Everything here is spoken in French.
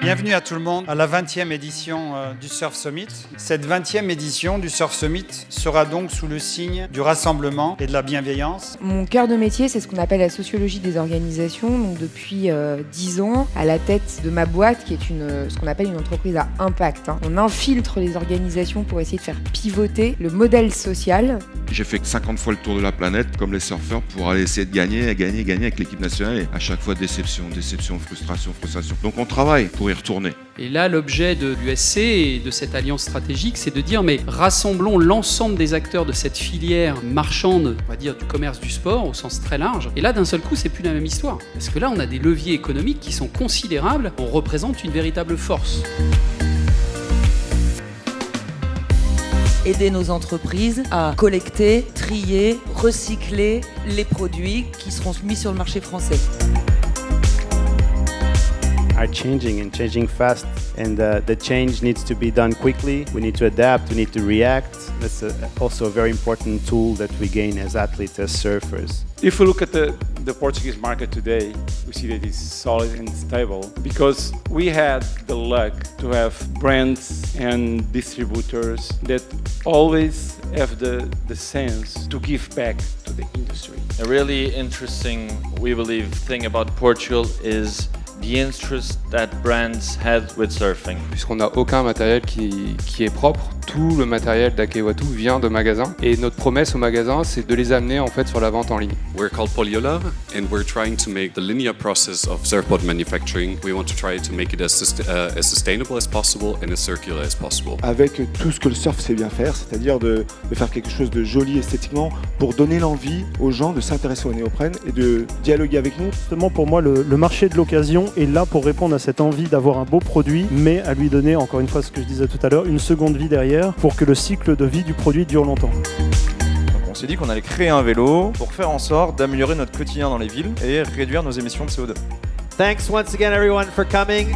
Bienvenue à tout le monde à la 20e édition du Surf Summit. Cette 20e édition du Surf Summit sera donc sous le signe du rassemblement et de la bienveillance. Mon cœur de métier, c'est ce qu'on appelle la sociologie des organisations. Donc depuis 10 ans, à la tête de ma boîte, qui est ce qu'on appelle une entreprise à impact. On infiltre les organisations pour essayer de faire pivoter le modèle social. J'ai fait 50 fois le tour de la planète, comme les surfeurs, pour aller essayer de gagner avec l'équipe nationale. Et à chaque fois, déception, frustration. Donc on travaille pour y retourner. Et là, l'objet de l'USC et de cette alliance stratégique, c'est de dire, mais rassemblons l'ensemble des acteurs de cette filière marchande, on va dire, du commerce du sport, au sens très large. Et là, d'un seul coup, c'est plus la même histoire. Parce que là, on a des leviers économiques qui sont considérables. On représente une véritable force. Aider nos entreprises à collecter, trier, recycler les produits qui seront mis sur le marché français. Are changing and changing fast, and the change needs to be done quickly. We need to adapt, we need to react. That's also a very important tool that we gain as athletes, as surfers. If we look at the Portuguese market today, we see that it's solid and stable because we had the luck to have brands and distributors that always have the sense to give back to the industry. A really interesting, we believe, thing about Portugal is the interest that brands had with surfing. Puisqu'on n'a aucun matériel qui est propre, tout le matériel d'Ake-Watu vient de magasins et notre promesse au magasin, c'est de les amener en fait sur la vente en ligne. We're called Polyolove and we're trying to make the linear process of surfboard manufacturing. We want to try to make it as sustainable as possible and as circular as possible. Avec tout ce que le surf sait bien faire, c'est-à-dire de faire quelque chose de joli esthétiquement pour donner l'envie aux gens de s'intéresser au néoprène et de dialoguer avec nous. Justement, pour moi, le marché de l'occasion est là pour répondre à cette envie d'avoir un beau produit, mais à lui donner, encore une fois ce que je disais tout à l'heure, une seconde vie derrière pour que le cycle de vie du produit dure longtemps. Donc on s'est dit qu'on allait créer un vélo pour faire en sorte d'améliorer notre quotidien dans les villes et réduire nos émissions de CO2. Thanks once again everyone for coming.